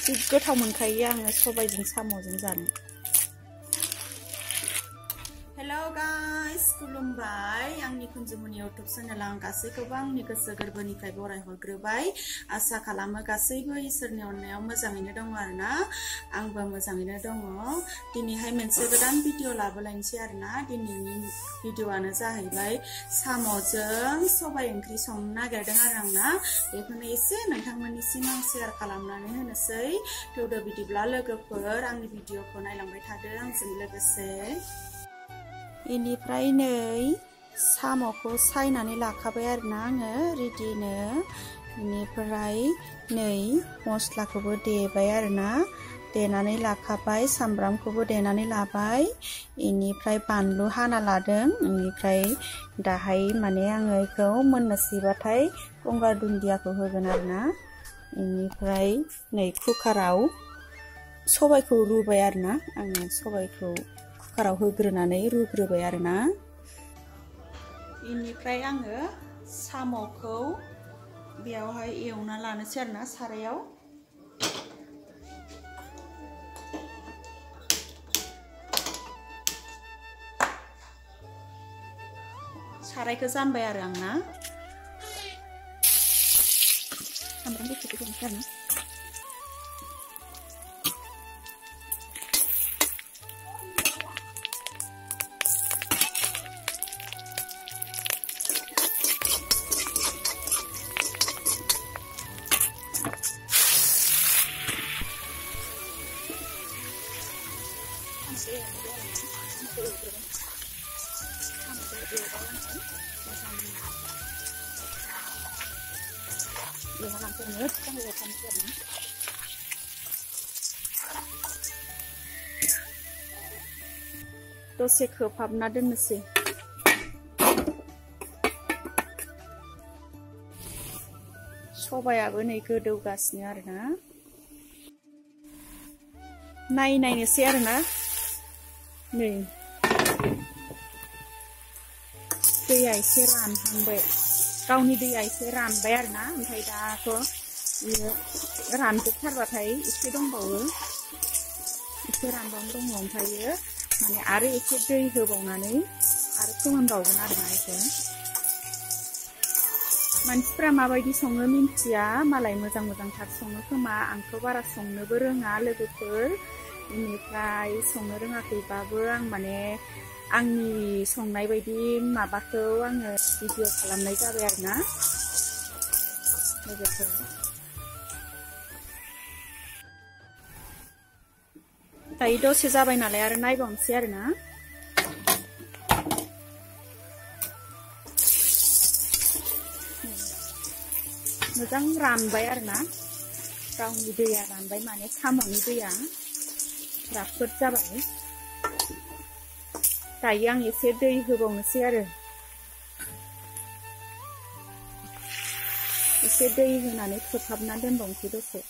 गोथाव मोनखायो आङो सबायजों साम'जों जानो। हेलो गाइस, खुलुमबाय। आंनि कुन्जुमुनि इउटुब चेनेलाव आं गासैखौबो आंनि गोसो गोरबोनिफ्राय बरायहरग्रोबाय। आसा खालामो गासैबो इसोरनि अननायाव मोजाङैनो दङ आरोना। आंबो मोजाङैनो दङ। दिनैहाय मोनसे गोदान भिडिअ लाबोलायनोसै आरोना। दिनैनि भिडिअआनो जाहैबाय साम'जों सबाय ओंख्रि संनो नागिरदों आरो आंना। बेखौनो एसे नोंथांमोननिसिम आं शेयार खालामनानै होनोसै। थौदो बिदिब्ला लोगोफोर आंनि भिडिअखौ नायलांबाय थादो आंजों लोगोसे। इनिफ्राय नै साम'खौ सायनानै लाखाबाय आरोना आङो रेडिनो। इनिफ्राय नै मस्लाखौबो देबाय आरोना, देनानै लाखाबाय, सामब्रामखौबो देनानै लाबाय, इनिफ्राय बानलु हाना लादों। इनिफ्राय दाहाय माने आङो इखौ मोननोसैबाथाय गंगार दुन्दियाखौ होगोन आरोना। इनिफ्राय नै कुकाराव सबायखौ रुबाय आरोना। आङो सबायखौ कुकाराव होग्रोनानै रुग्रोबाय आरोना। इनिफ्राय आङो साम'खौ बेयावहाय एवना लानोसै आरोना सारायाव। सारायखौ जानबाय आरो आंना। सामब्राम गुफुरखौ होनोसै आरोना। दसे खोबहाबना दोननोसै। सबायाबो नै गोदौगासिनो आरोना। नायनोसै आरोना। नै दैया एसे रानहांबाय, गावनि दैया एसे रानबाय आरोना। ओमफ्राय दाथ' बियो रानजोबथारबाथाय एसे दंबावो, एसे रानबावनो दङ। ओमफ्रायो माने आरो एसे दै होबावनानै आरो फोमोनबावगोन आरोना इखौ। मानसिफ्रा माबायदि सङो मिन्थिया, मालाय मोजां मोजांथार सङो खोमा। आंथ' बारा संनोबो रोङा लोगोफोर। बेनिफ्राय संनो रोङाखैबाबो आं माने आंनि संनाय बायदि माबाखौ आङो भिडिअ खालामनाय जाबाय आरोना लोगोफोर। दायो दसे जाबाय नालाय आरो नायबावनोसै आरोना। मोजां रानबाय आरोना, गावनि दैया रानबाय, माने साम'नि दैया राफोद जाबाय। दायो आं एसे दै होबावनोसै आरो। एसे दै होनानै खोबहाबना दोनबावनोसै दसे।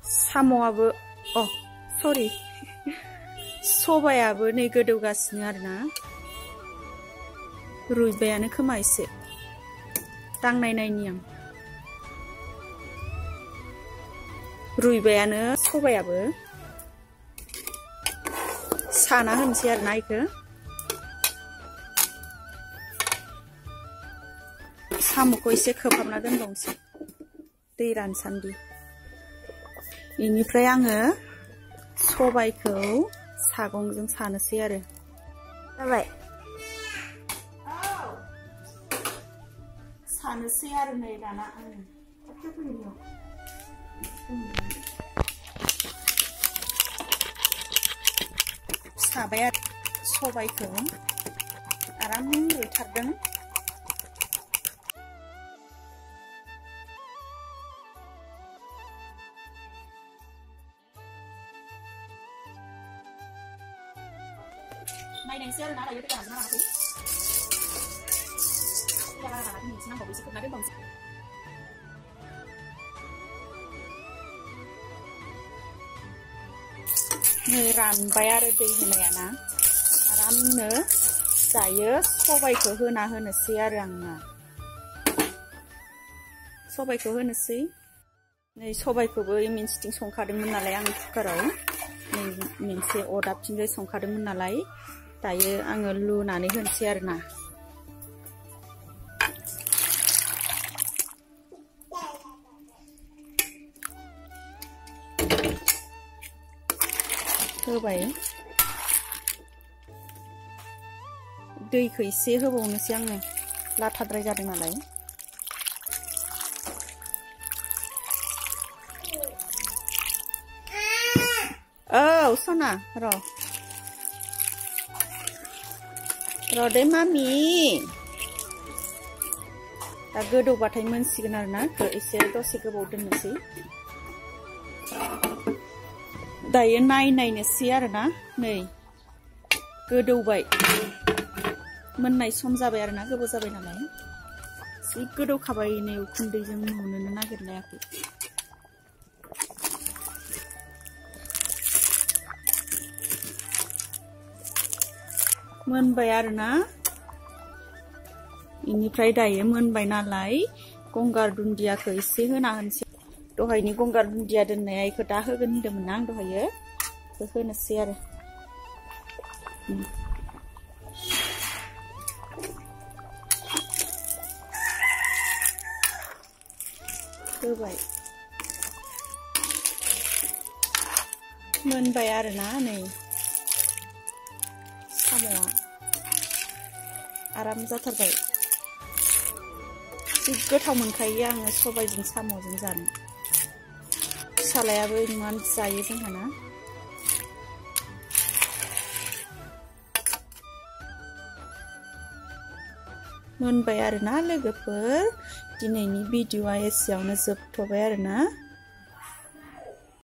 साम'आबो सरि सबायाबो नै गोदौगासिनो आरोना। रुइबायानो खोमा एसे, दांनाय नायनि आं। रुइबायानो सबायाबो। साना होनोसै आरोना इखो। साम'खौ एसे खोबहाबना दोनबावनोसै दै रानसान्दि। बेनिफ्राय आङो सबायखौ सागंजों सानोसै आरो। जाबाय सानोसै आरो नै दाना आङो साबाय आरो सबायखौ आराम रुइथारदों। नायनोसै आरोना दायो दैया रानना रानाखै। दैया बारा रानाखै, एसे नांबावगौ, एसे खोबना दोनबावनोसै। नै रानबाय आरो दै होनायाना आरामनो। दायो सबायखौ होना होनोसै आरो आंना। सबाइखौ होनोसै नै सबाइखौबो मिन्थिथिं संखादोंमोन नालाय आं कुकाराव नै मोनसे अदाबथिंजाय संखादोंमन नालाय दायो आङो लुनानै होनोसै आरोना होबाय दैखौ एसे होबावनोसै आङो लाथाद्राय जादों नालाय औ सना र' दे मामि दा गोदौबाथाय मोनसिगोन आरोना एसे दसे गोबाव दोननोसै दायो नायनोसै आरोना नै गोदौबाय मोननाय सम जाबाय आरोना गोबाव जाबाय नालाय एसे गोदौखाबाय नै उखुन्दैजों नुनोनो नागिरलायाखै मोनबाय आरोना इनिफ्राय दायो मोनबाय नालाय गंगार दुन्दियाखौ एसे होना होनसै दहायनि गंगार दुन्दिया दोननाया इखौ दा होगोन होनदोंमोन आं दहायो होनोसै आरो होबाय मोनबाय आरोना नै साम'आ आराम जाथारबाय जि गोथाव मोनखायो आङो सबाइजों साम'जों जानो फिसालायाबो इमान जायो जोंहाना मोनबाय आरोना लोगोफोर दिनैनि भिडिअआ एसेयावनो जोबथ'बाय आरोना